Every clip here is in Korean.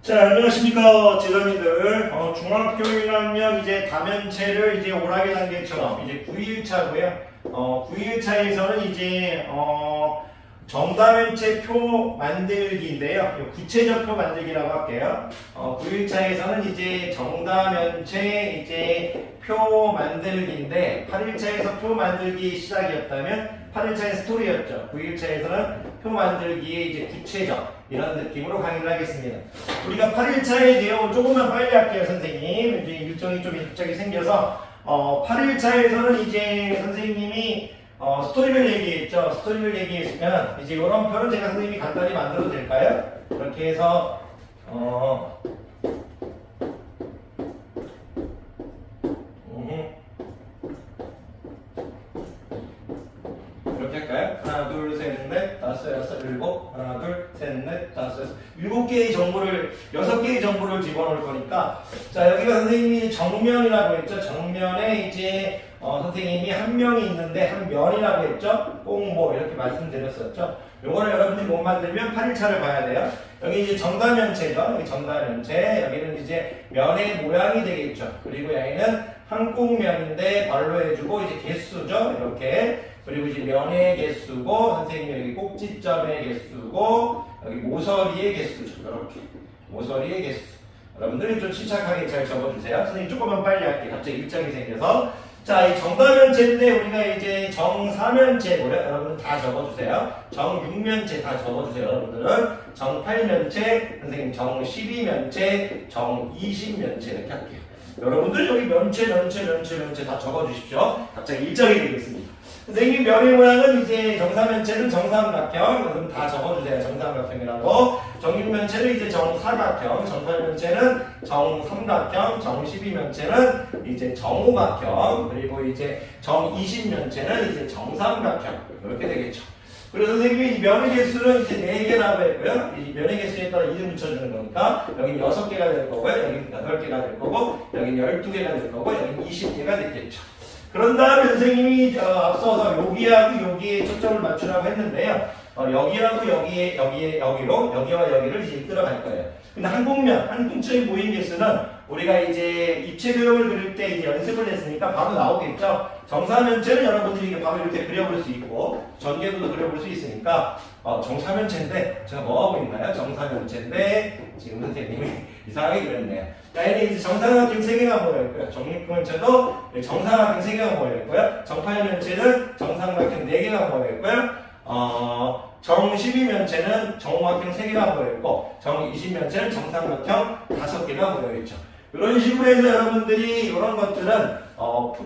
자, 안녕하십니까, 제자님들. 중학교 1학년 이제 다면체를 이제 오락의 단계처럼 이제 9일차고요. 9일차에서는 이제 정다면체 표 만들기인데요. 구체적 표 만들기라고 할게요. 9일차에서는 이제 정다면체 이제 표 만들기인데 8일차에서 표 만들기 시작이었다면 8일차의 스토리였죠. 9일차에서는 표 만들기의 이제 구체적 이런 느낌으로 강의를 하겠습니다. 우리가 8일차의 내용을 조금만 빨리 할게요, 선생님. 이제 일정이 좀 일정이 생겨서 8일차에서는 이제 선생님이 스토리를 얘기했죠. 스토리를 얘기했으면 이제 이런 표는 제가 선생님이 간단히 만들어도 될까요? 이렇게 해서 이렇게 할까요? 하나, 둘, 셋, 넷, 다섯, 여섯, 일곱. 하나, 둘, 셋, 넷, 다섯, 여섯. 7개의 정보를, 6개의 정보를 집어넣을 거니까. 자, 여기가 선생님이 정면이라고 했죠. 정면에 이제, 선생님이 한 명이 있는데, 한 면이라고 했죠. 꽁모, 이렇게 말씀드렸었죠. 요거를 여러분들이 못 만들면 8일차를 봐야 돼요. 여기 이제 정다면체죠. 여기 정다면체. 여기는 이제 면의 모양이 되겠죠. 그리고 여기는 한국면인데, 발로 해주고, 이제 개수죠. 이렇게. 그리고 이제 면의 개수고 선생님이 여기 꼭지점의 개수고 여기 모서리의 개수죠. 이렇게 모서리의 개수. 여러분들이 좀 침착하게 잘 적어주세요. 선생님 조금만 빨리 할게요. 갑자기 일정이 생겨서. 자, 이 정다면체인데 우리가 이제 정사면체고요. 여러분들 다 적어주세요. 정육면체 다 적어주세요. 여러분들은 정팔면체, 선생님 정십이면체, 정이십면체 이렇게 할게요. 여러분들 여기 면체 다 적어주십시오. 갑자기 일정이 되겠습니다. 선생님 면의 모양은 이제 정사면체는 정삼각형, 그럼 다 적어주세요. 정삼각형이라고. 정육면체는 이제 정사각형, 정팔면체는 정삼각형, 정십이면체는 이제 정오각형, 그리고 이제 정이십면체는 이제 정삼각형 이렇게 되겠죠. 그래서 선생님이 이 면의 개수는 이제 4개라고 했고요. 이 면의 개수에 따라 이름 붙여주는 거니까 여기는 6개가 될 거고요. 여기는 8개가 될 거고 여기는 12개가 될 거고 여기는 20개가 되겠죠. 그런 다음에 선생님이 앞서서 여기하고 여기에 초점을 맞추라고 했는데요. 여기하고 여기로 여기와 여기를 이제 이끌어갈 거예요. 근데 한국점의 모임 개수는 우리가 이제 입체 그림을 그릴 때 이제 연습을 했으니까 바로 나오겠죠. 정사면체는 여러분들이 이게 바로 이렇게 그려볼 수 있고 전개도도 그려볼 수 있으니까 정사면체인데 제가 뭐 하고 있나요? 정사면체인데 지금 선생님이 이상하게 그렸네요. 얘는 이제 정사각형 3개가 모여있고요. 정육면체도 정사각형 3개가 모여있고요. 정팔면체는 정삼각형 4개가 모여있고요. 정12면체는 정오각형 3개가 모여있고 정20면체는 정삼각형 5개가 모여있죠. 이런 식으로 해서 여러분들이 이런 것들은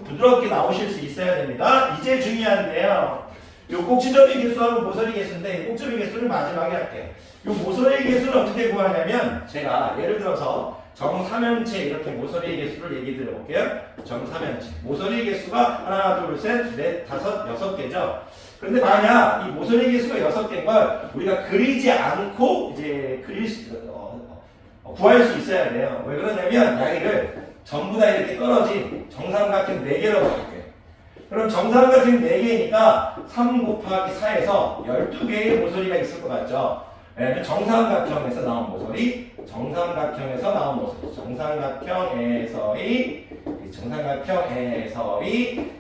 부드럽게 나오실 수 있어야 됩니다. 이제 중요한데요. 이 꼭지점의 개수하고 모서리 개수인데 이 꼭지점의 개수를 마지막에 할게요. 이 모서리 개수는 어떻게 구하냐면 제가 예를 들어서 정사면체 이렇게 모서리 개수를 얘기 드려볼게요. 정사면체 모서리 개수가 하나, 둘, 셋, 넷, 다섯, 6개죠. 그런데 만약 이 모서리 개수가 6개인 걸 우리가 그리지 않고 이제 구할 수 있어야 돼요. 왜 그러냐면 여기를 전부 다 이렇게 떨어진 정삼각형 4개라고 할게요. 그럼 정삼각형 4개니까 3 곱하기 4에서 12개의 모서리가 있을 것 같죠. 네, 정삼각형에서 나온 모서리, 정삼각형에서 나온 모서리, 정삼각형에서의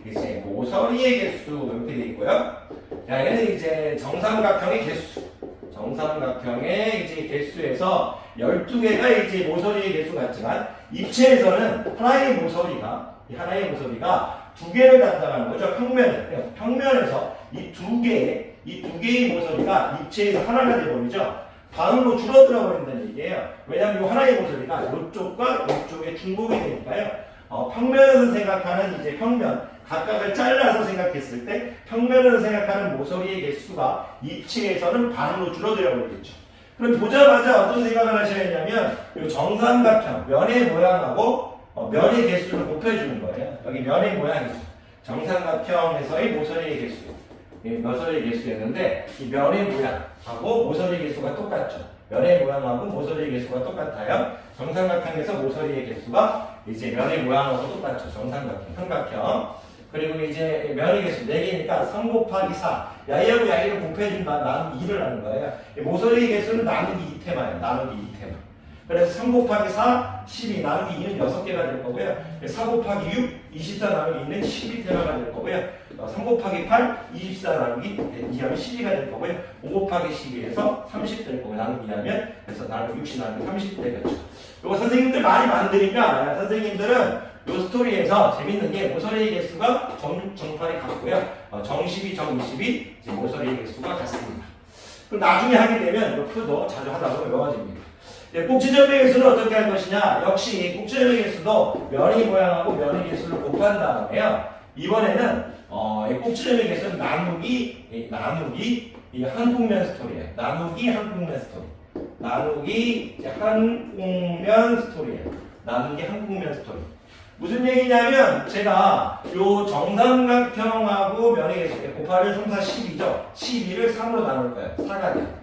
이제 모서리의 개수 이렇게 돼 있고요. 자, 얘는 이제 정삼각형의 개수, 정삼각형의 이제 개수에서 12개가 이제 모서리의 개수 같지만 입체에서는 하나의 모서리가 2개를 담당하는 거죠. 평면에서 이 두 개의 모서리가 입체에서 하나가 되어버리죠. 반으로 줄어들어 버린다는 얘기예요. 왜냐하면 이 하나의 모서리가 이쪽과 이쪽에 중복이 되니까요. 평면에서 생각하는 이제 평면, 각각을 잘라서 생각했을 때 평면에서 생각하는 모서리의 개수가 입체에서는 반으로 줄어들어 버리겠죠. 그럼 보자마자 어떤 생각을 하셔야 했냐면 이 정삼각형, 면의 모양하고 면의 개수를 곱해주는 거예요. 여기 면의 모양이죠. 정삼각형에서의 모서리의 개수. 모서리의 개수였는데 이 면의 모양하고 모서리의 개수가 똑같죠. 면의 모양하고 모서리의 개수가 똑같아요. 정삼각형에서 모서리의 개수가 이제 면의 모양하고 똑같죠. 정삼각형, 삼각형. 그리고 이제 면의 개수 4개니까 3 곱하기 4. 야이하고 야이를 곱해준다. 나누기 2를 하는 거예요. 모서리의 개수는 나누기 2테마예요. 나누기 2테마. 그래서 3 곱하기 4, 12 나누기 2는 6개가 될 거고요. 4 곱하기 6, 24 나누기 2는 12대가 될 거고요. 3 곱하기 8, 24 나누기 2하면 12가 될 거고요. 5 곱하기 12에서 30 될 거고요. 나누기 2하면 그래서 나누기 60 나누기 30 되겠죠. 이거 선생님들 많이 만드니까 선생님들은 이 스토리에서 재밌는 게 모서리 개수가 정팔이 같고요. 정12, 정20이 이제 모서리 개수가 같습니다. 그럼 나중에 하게 되면 이 표도 자주 하다 보면 외워집니다. 꼭지점의 개수는 어떻게 할 것이냐? 역시 꼭지점의 개수도 면의 모양하고 면의 개수를 곱한 다음에요. 이번에는 꼭지점의 개수는 나누기 이 한국면 스토리예요. 나누기 한국면 스토리. 나누기 한국면 스토리예요. 나누기 한국면 스토리. 무슨 얘기냐면 제가 요 정삼각형하고 면의 개수 곱하면 3, 4, 12죠. 12를 3으로 나눌 거예요. 4가 돼요.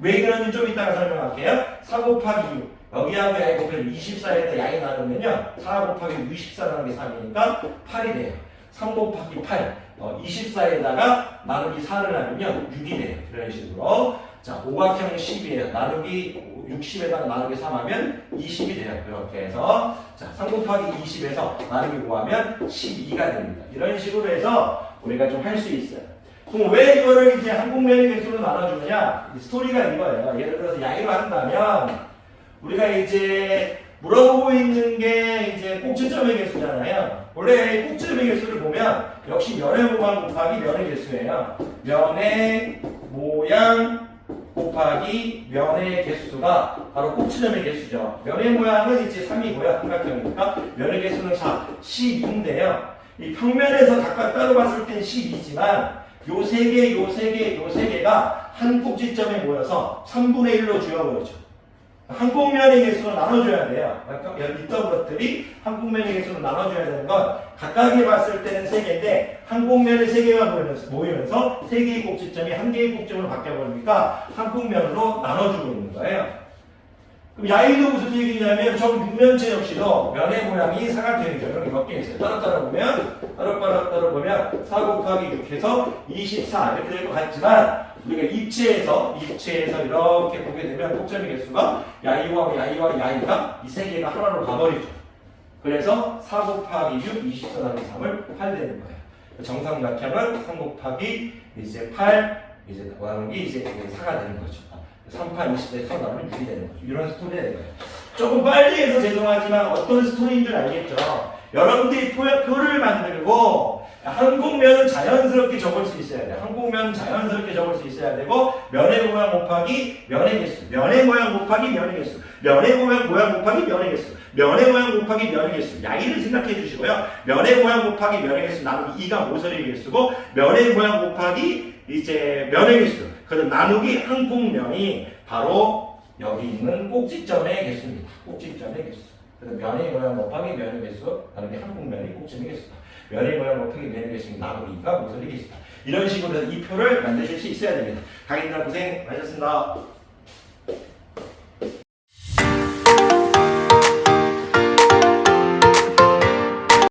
왜 그런지 좀 이따가 설명할게요. 4 곱하기 6 여기하고 야이 곱하기 24에다 야이 나누면요 4 곱하기 64 나누기 3이니까 8이 돼요. 3 곱하기 8 24에다가 나누기 4를 나누면 6이 돼요. 이런 식으로 자 오각형 10이에요. 나누기 60에다가 나누기 3하면 20이 돼요. 이렇게 해서 자 3 곱하기 20에서 나누기 5하면 12가 됩니다. 이런 식으로 해서 우리가 좀 할 수 있어요. 그럼 왜 이거를 이제 한국면의 개수로 나눠주느냐? 스토리가 이거예요. 예를 들어서 야기로 한다면 우리가 이제 물어보고 있는 게 이제 꼭지점의 개수잖아요. 원래 꼭지점의 개수를 보면 역시 면의 모양 곱하기 면의 개수예요. 면의 모양 곱하기 면의 개수가 바로 꼭지점의 개수죠. 면의 모양은 이제 3이고요. 삼각형이니까 면의 개수는 4, 12인데요. 이 평면에서 각각 따로 봤을 땐 12지만 요 세 개, 요 세 개, 요 세 개가 한 꼭지점에 모여서 3분의 1로 줄어버리죠. 한국면의 개수로 나눠줘야 돼요. 여기 있던 것들이 한국면의 개수로 나눠줘야 되는 건 각각에 봤을 때는 세 개인데 한국면의 세 개가 모이면서 세 개의 꼭지점이 한 개의 꼭지점으로 바뀌어버리니까 한국면으로 나눠주고 있는 거예요. 그럼 야이도 무슨 얘기냐면 저 육면체 역시도 면의 모양이 사각형이죠. 이렇게 몇 개 있어요. 따로 보면 4 곱하기 6해서 24 이렇게 될 것 같지만 우리가 입체에서 이렇게 보게 되면 꼭점의 개수가 야이와 야이가 이 세 개가 하나로 가버리죠. 그래서 4 곱하기 6, 24 나누기 3을 8 되는 거예요. 정삼각형은 3 곱하기 이제 8 이제 나누기 이제 4가 되는 거죠. 3, 8, 20대 4 나누면 6이 되는 거죠. 이런 스토리가 되는 거예요. 조금 빨리 해서 죄송하지만 어떤 스토리인 줄 알겠죠? 여러분들이 표를 만들고 한국면은 자연스럽게 적을 수 있어야 돼요. 한국면은 자연스럽게 적을 수 있어야 되고 면의 모양 곱하기 면의 개수 면의 모양 곱하기 면의 개수 면의 모양 곱하기 면의 개수 면의 모양 곱하기 면의 개수 야기를 생각해 주시고요. 면의 모양 곱하기 면의 개수 나누기 2가 모서리 개수고 면의 모양 곱하기 이제 면의 개수 그래서 나누기 한국면이 바로 여기 있는 꼭지점의 개수입니다. 꼭지점의 개수. 그래서 면의 모양 곱하기 면의 개수 나누기 한국면이 꼭지점의 개수다. 면의 모양 곱하기 면의 개수 나누기 2가 모서리 개수다. 이런 식으로 해서 이 표를 만드실 수 있어야 됩니다. 강의들 고생 많으셨습니다.